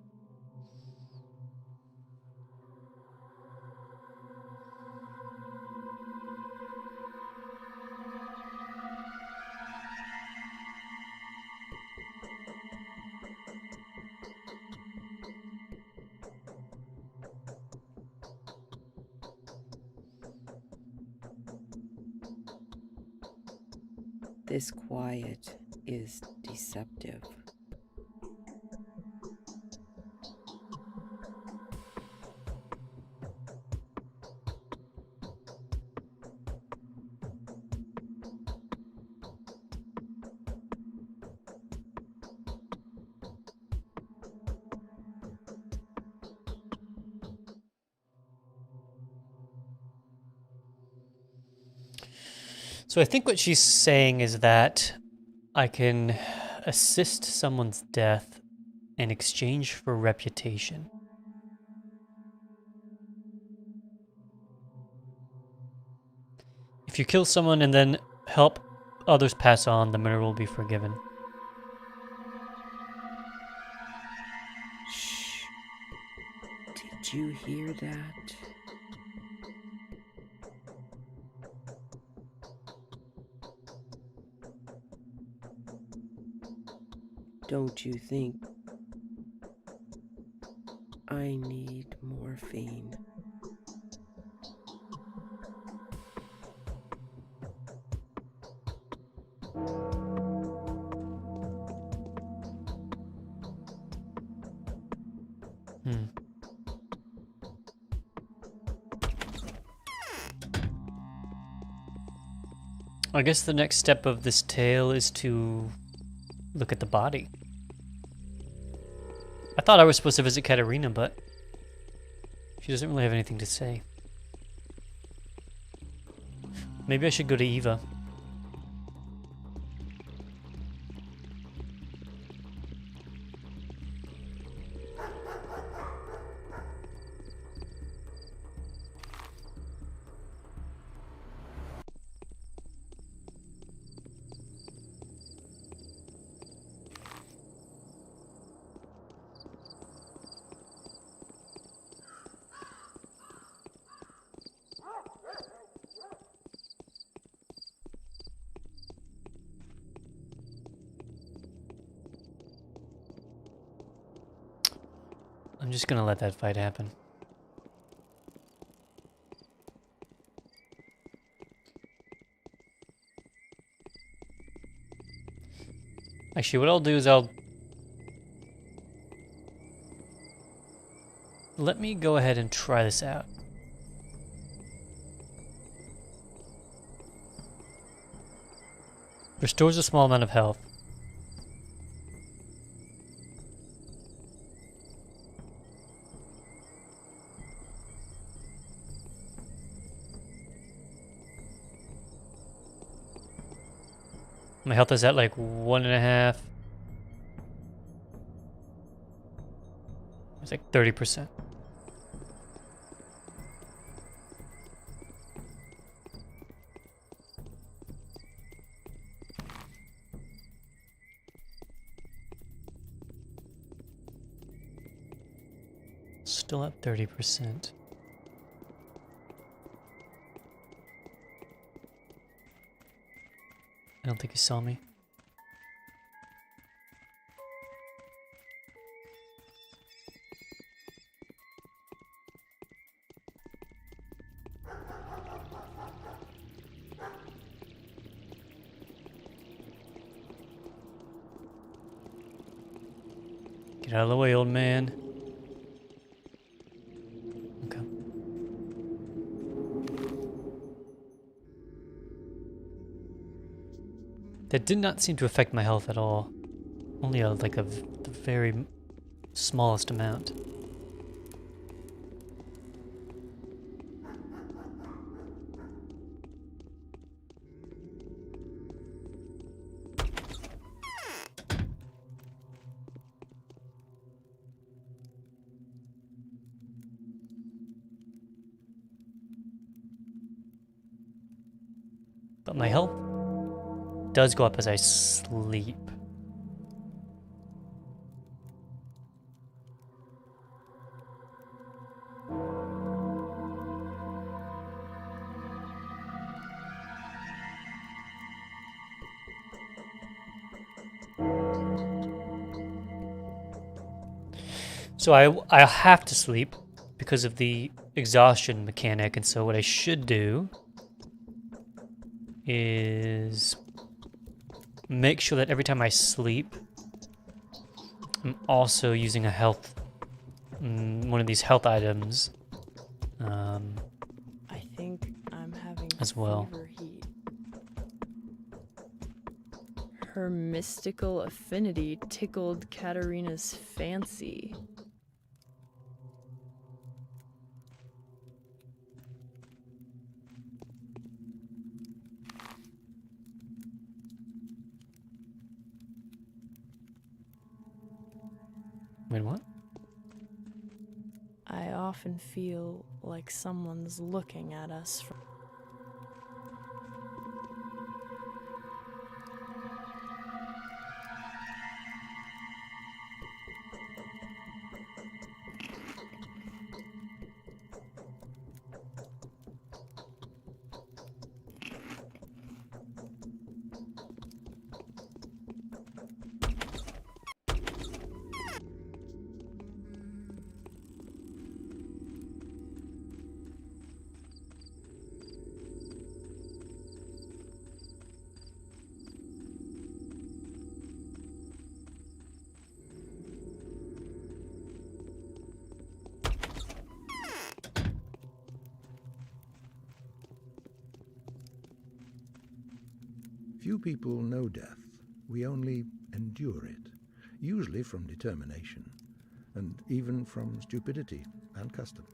This quiet is deceptive. So I think what she's saying is that I can assist someone's death in exchange for reputation. If you kill someone and then help others pass on, the murder will be forgiven. Shh. Did you hear that? Don't you think I need morphine? Hmm. I guess the next step of this tale is to look at the body. I thought I was supposed to visit Katerina, but she doesn't really have anything to say. Maybe I should go to Eva. I'm just gonna let that fight happen. Actually, what I'll do is let me go ahead and try this out. Restores a small amount of health. My health is at like 1.5. It's like 30%. Still at 30%. I don't think he saw me. Get out of the way, old man. Okay. That did not seem to affect my health at all. Only the very smallest amount. But my health does go up as I sleep. So I have to sleep because of the exhaustion mechanic, and so what I should do is make sure that every time I sleep, I'm also using a health, one of these health items, I think I'm having as well. fever heat. Her mystical affinity tickled Katarina's fancy. Wait, what? I often feel like someone's looking at us from Few people know death. We only endure it, usually from determination, and even from stupidity and custom.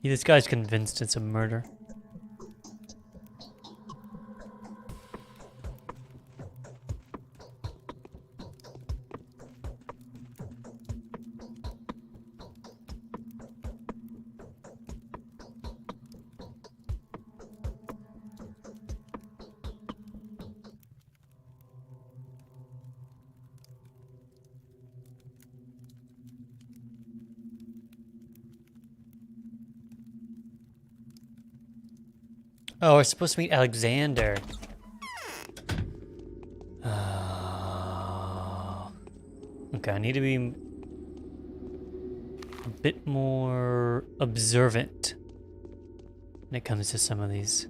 Yeah, this guy's convinced it's a murder. Oh, we're supposed to meet Alexander. Oh. Okay, I need to be a bit more observant when it comes to some of these.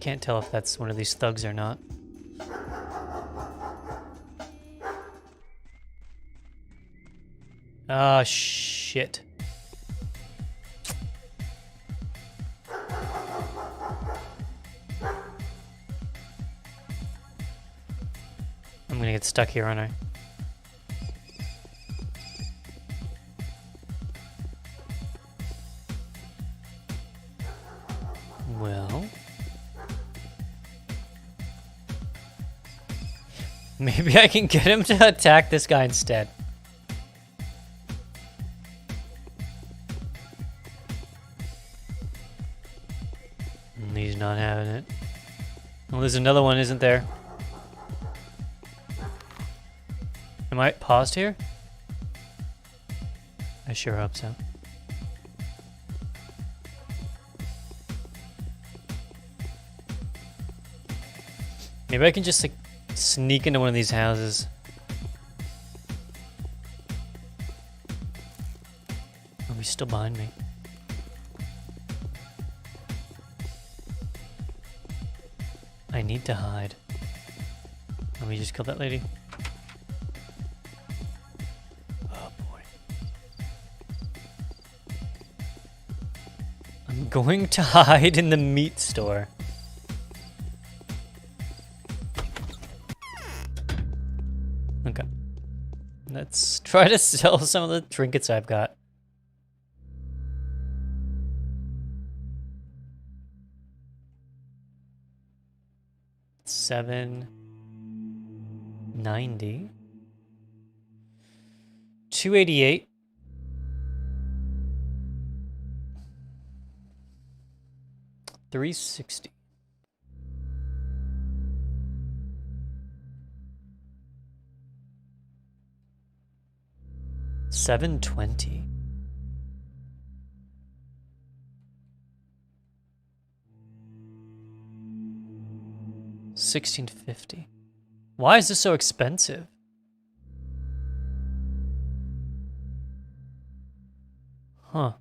can't tell if that's one of these thugs or not. Ah, shit. I'm gonna get stuck here, aren't I? Well... maybe I can get him to attack this guy instead. He's not having it. Well, there's another one, isn't there? Am I paused here? I sure hope so. Maybe I can just like sneak into one of these houses. Oh, he's still behind me. I need to hide. Let me just kill that lady. Oh boy. I'm going to hide in the meat store. Okay. Let's try to sell some of the trinkets I've got. $790. $288. $360. $720. $1650. Why is this so expensive? Huh.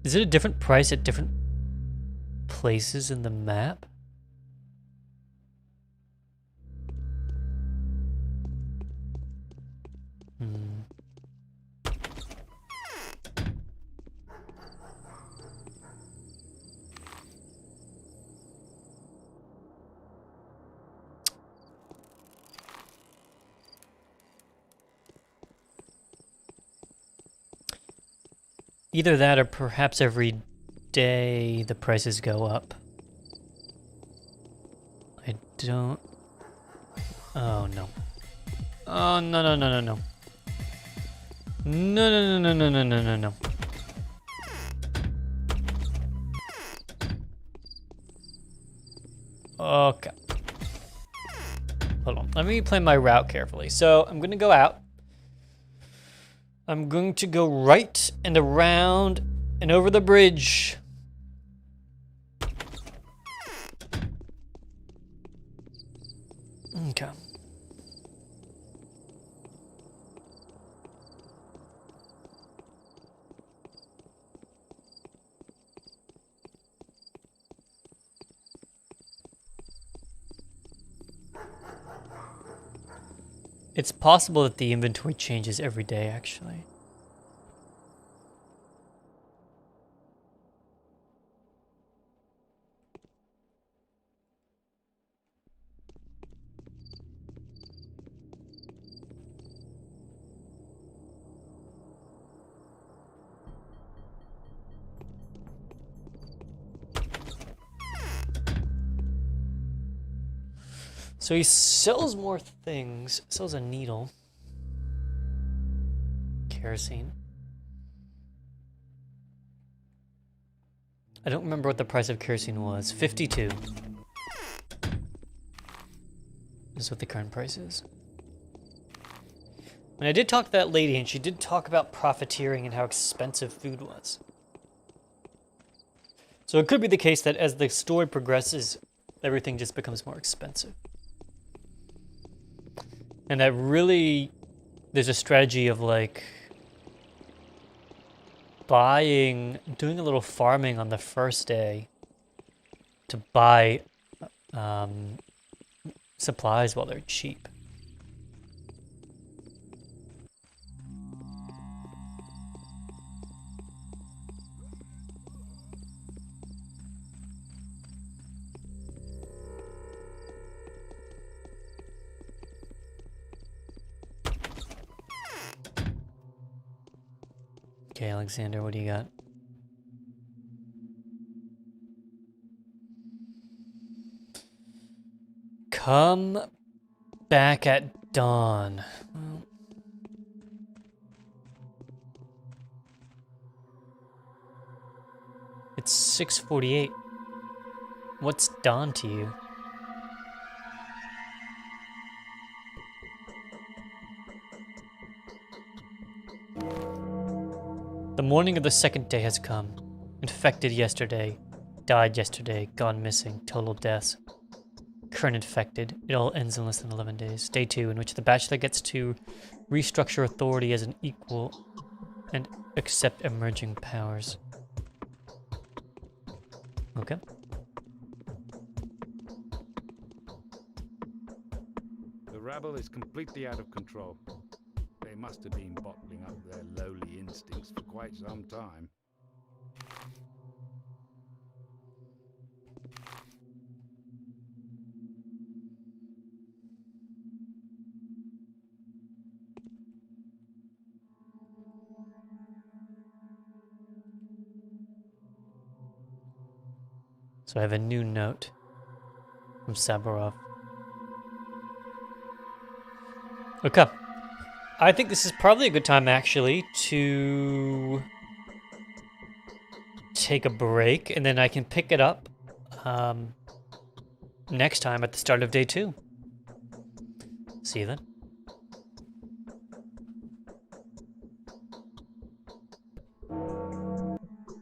Is it a different price at different places in the map? Either that or perhaps every day the prices go up. I don't... Oh, no. Oh, no, no, no, no, no. No, no, no, no, no, no, no, no. Okay. Hold on. Let me plan my route carefully. So I'm going to go out. I'm going to go right and around and over the bridge. Okay. It's possible that the inventory changes every day, actually. So he sells more things. Sells a needle. Kerosene. I don't remember what the price of kerosene was. 52. This is what the current price is. And I did talk to that lady, and she did talk about profiteering and how expensive food was. So it could be the case that as the story progresses, everything just becomes more expensive. And that really, there's a strategy of like doing a little farming on the first day, to buy supplies while they're cheap. Okay, Alexander, what do you got? Come back at dawn. Well, it's 6:48. What's dawn to you? The morning of the second day has come. Infected yesterday, died yesterday, gone missing, total deaths. Current infected. It all ends in less than 11 days. Day 2, in which the Bachelor gets to restructure authority as an equal and accept emerging powers. Okay. The rabble is completely out of control. They must have been bottling up their lowly instincts for quite some time. So I have a new note from Saburov. Okay. I think this is probably a good time, actually, to take a break, and then I can pick it up next time at the start of day 2. See you then.